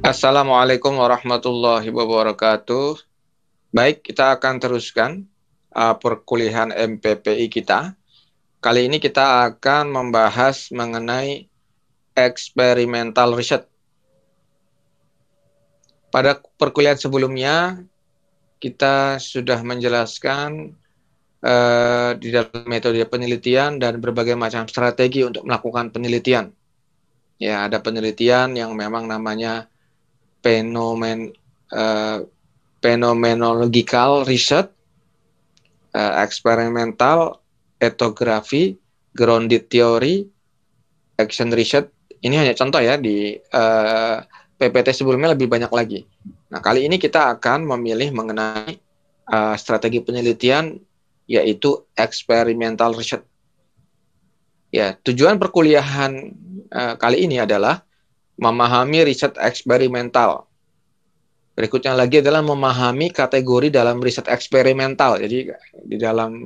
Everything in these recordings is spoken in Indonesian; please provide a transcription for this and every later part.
Assalamualaikum warahmatullahi wabarakatuh. Baik, kita akan teruskan perkuliahan MPPI kita. Kali ini kita akan membahas mengenai experimental research. Pada perkuliahan sebelumnya, kita sudah menjelaskan di dalam metode penelitian dan berbagai macam strategi untuk melakukan penelitian. Ya, ada penelitian yang memang namanya phenomenological research, experimental, ethnography, grounded theory, action research. Ini hanya contoh ya, di PPT sebelumnya lebih banyak lagi. Nah, kali ini kita akan memilih mengenai strategi penelitian, yaitu experimental research. Ya, tujuan perkuliahan kali ini adalah memahami riset eksperimental. Berikutnya lagi adalah memahami kategori dalam riset eksperimental. Jadi di dalam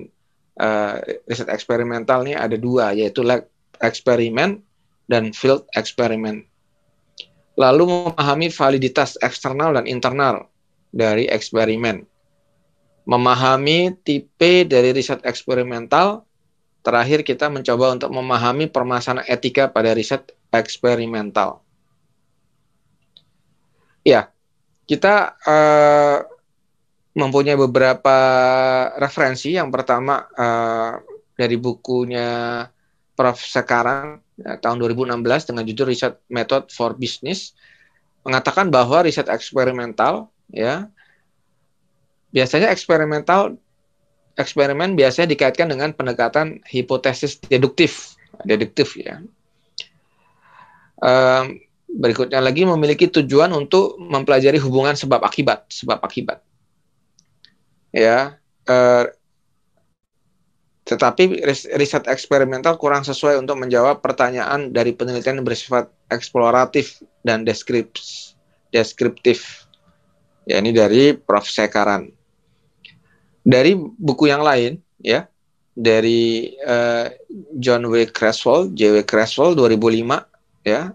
riset eksperimental ini ada dua, yaitu lab eksperimen dan field eksperimen. Lalu memahami validitas eksternal dan internal dari eksperimen. Memahami tipe dari riset eksperimental. Terakhir kita mencoba untuk memahami permasalahan etika pada riset eksperimental. Ya, kita mempunyai beberapa referensi. Yang pertama dari bukunya Prof. Sekaran tahun 2016 dengan judul Research Method for Business, mengatakan bahwa riset eksperimental, ya, biasanya eksperimen biasanya dikaitkan dengan pendekatan hipotesis deduktif ya. Berikutnya lagi memiliki tujuan untuk mempelajari hubungan sebab akibat. Ya, tetapi riset eksperimental kurang sesuai untuk menjawab pertanyaan dari penelitian yang bersifat eksploratif dan deskriptif. Ya, ini dari Prof. Sekaran. Dari buku yang lain, ya, dari John W. Creswell, J.W. Creswell 2005, ya,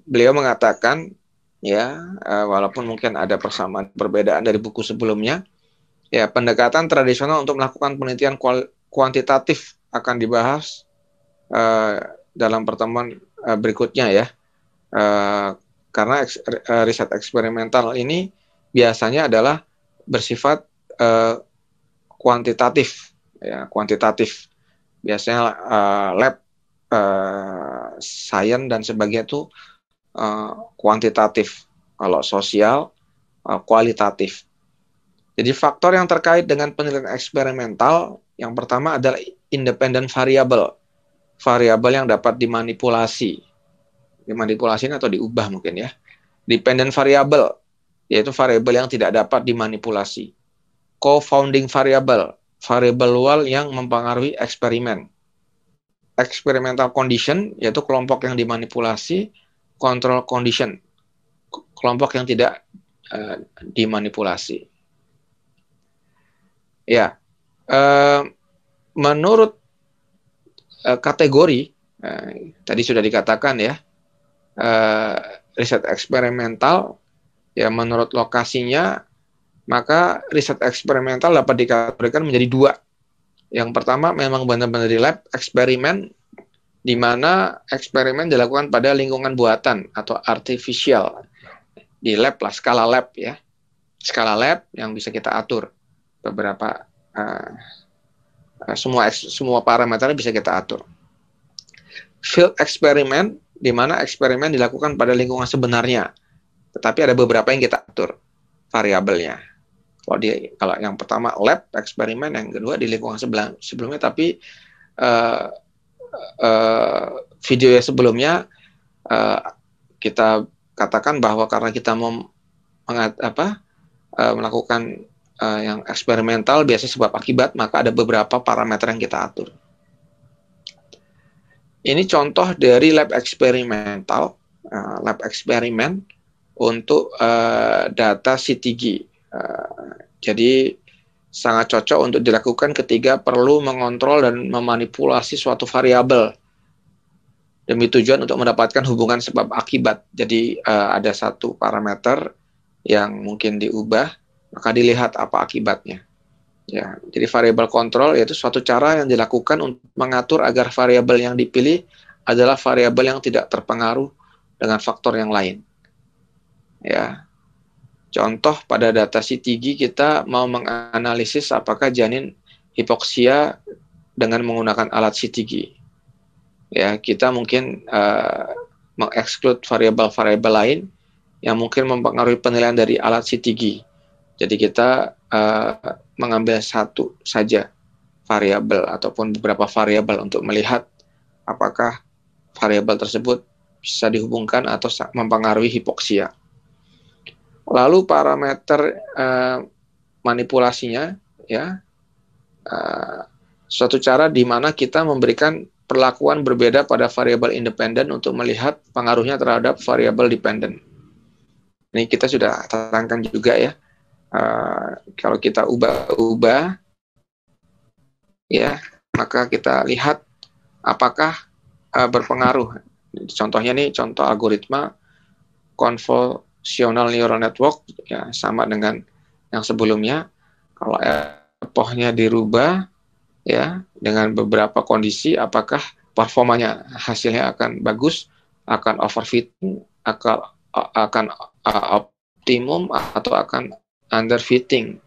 beliau mengatakan, ya, walaupun mungkin ada persamaan perbedaan dari buku sebelumnya, ya, pendekatan tradisional untuk melakukan penelitian kuantitatif akan dibahas dalam pertemuan berikutnya, ya, karena riset eksperimental ini biasanya adalah bersifat kuantitatif, ya, kuantitatif. Biasanya lab, sains dan sebagainya itu kuantitatif. Kalau sosial, kualitatif. Jadi faktor yang terkait dengan penelitian eksperimental, yang pertama adalah independent variable. Variabel yang dapat dimanipulasi atau diubah mungkin, ya. Dependent variable, yaitu variabel yang tidak dapat dimanipulasi. Co-founding variable, variabel luar yang mempengaruhi eksperimen. Experimental condition, yaitu kelompok yang dimanipulasi. Control condition, kelompok yang tidak dimanipulasi. Ya, menurut kategori, tadi sudah dikatakan, ya, riset eksperimental, ya, menurut lokasinya, maka riset eksperimental dapat dikategorikan menjadi dua. Yang pertama memang benar-benar di lab eksperimen, di mana eksperimen dilakukan pada lingkungan buatan atau artificial. Di lab lah, skala lab, ya. Skala lab yang bisa kita atur. Beberapa semua parameternya bisa kita atur. Field eksperimen, di mana eksperimen dilakukan pada lingkungan sebenarnya. Tetapi ada beberapa yang kita atur variabelnya. Kalau yang pertama lab eksperimen, yang kedua di lingkungan sebelumnya, tapi video yang sebelumnya kita katakan bahwa karena kita mau melakukan yang eksperimental biasanya sebab akibat, maka ada beberapa parameter yang kita atur. Ini contoh dari lab eksperimental, lab eksperimen untuk data CTG, Jadi sangat cocok untuk dilakukan ketika perlu mengontrol dan memanipulasi suatu variabel demi tujuan untuk mendapatkan hubungan sebab akibat. Jadi ada satu parameter yang mungkin diubah, maka dilihat apa akibatnya. Ya, jadi variabel kontrol yaitu suatu cara yang dilakukan untuk mengatur agar variabel yang dipilih adalah variabel yang tidak terpengaruh dengan faktor yang lain. Ya, contoh pada data CTG kita mau menganalisis apakah janin hipoksia dengan menggunakan alat CTG. Ya, kita mungkin mengeksklud variabel-variabel lain yang mungkin mempengaruhi penilaian dari alat CTG. Jadi kita mengambil satu saja variabel ataupun beberapa variabel untuk melihat apakah variabel tersebut bisa dihubungkan atau mempengaruhi hipoksia. Lalu parameter manipulasinya, ya, suatu cara di mana kita memberikan perlakuan berbeda pada variabel independen untuk melihat pengaruhnya terhadap variabel dependen. Ini kita sudah terangkan juga ya. Kalau kita ubah-ubah, ya, maka kita lihat apakah berpengaruh. Contohnya nih, contoh algoritma convolutional neural network, ya, sama dengan yang sebelumnya. Kalau epochnya dirubah, ya, dengan beberapa kondisi, apakah performanya hasilnya akan bagus, akan overfitting, akan optimum, atau akan underfitting,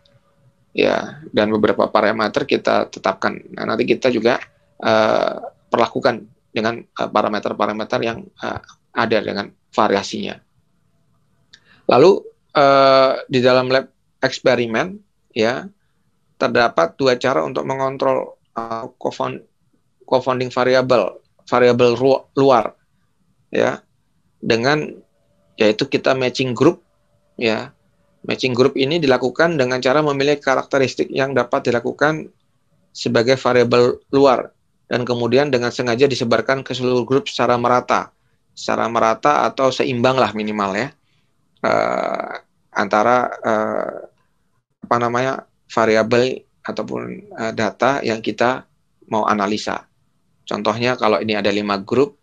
ya, dan beberapa parameter kita tetapkan. Nah, nanti kita juga perlakukan dengan parameter-parameter yang ada dengan variasinya. Lalu di dalam lab eksperimen, ya, terdapat dua cara untuk mengontrol confounding variabel luar, ya, dengan yaitu kita matching group, ya. Matching group ini dilakukan dengan cara memilih karakteristik yang dapat dilakukan sebagai variabel luar dan kemudian dengan sengaja disebarkan ke seluruh grup secara merata atau seimbang lah minimal, ya, antara variabel ataupun data yang kita mau analisa. Contohnya kalau ini ada 5 grup,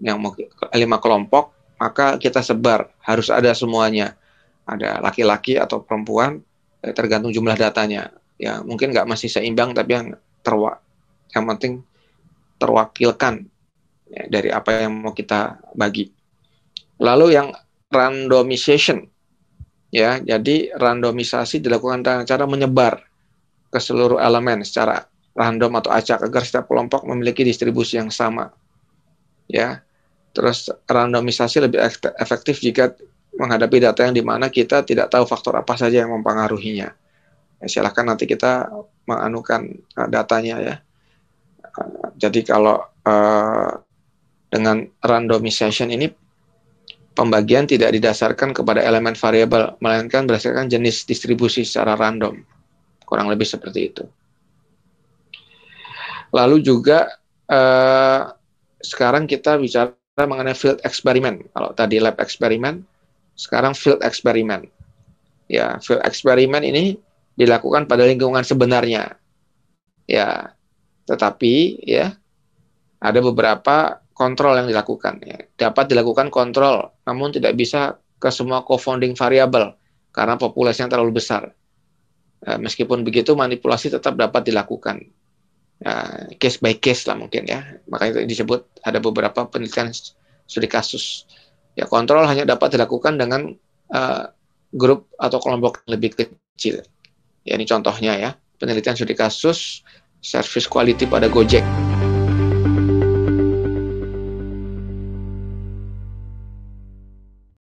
yang 5 kelompok, maka kita sebar, harus ada semuanya. Ada laki-laki atau perempuan, tergantung jumlah datanya. Ya, mungkin nggak masih seimbang, tapi yang penting terwakilkan, ya, dari apa yang mau kita bagi. Lalu yang randomization, ya, jadi randomisasi dilakukan dengan cara menyebar ke seluruh elemen secara random atau acak agar setiap kelompok memiliki distribusi yang sama. Ya, terus randomisasi lebih efektif jika menghadapi data yang dimana kita tidak tahu faktor apa saja yang mempengaruhinya. Ya, silahkan nanti kita menganukan datanya, ya. Jadi kalau dengan randomization ini pembagian tidak didasarkan kepada elemen variabel, melainkan berdasarkan jenis distribusi secara random. Kurang lebih seperti itu. Lalu juga sekarang kita bicara mengenai field experiment. Kalau tadi lab experiment, sekarang field experiment. Ya, field experiment ini dilakukan pada lingkungan sebenarnya. Ya, tetapi, ya, ada beberapa kontrol yang dilakukan. Ya. Dapat dilakukan kontrol, namun tidak bisa ke semua confounding variabel karena populasinya terlalu besar. Meskipun begitu, manipulasi tetap dapat dilakukan. Case by case lah mungkin, ya. Makanya itu disebut ada beberapa penelitian studi kasus. Ya, kontrol hanya dapat dilakukan dengan grup atau kelompok lebih kecil. Ya, ini contohnya, ya. Penelitian studi kasus service quality pada Gojek.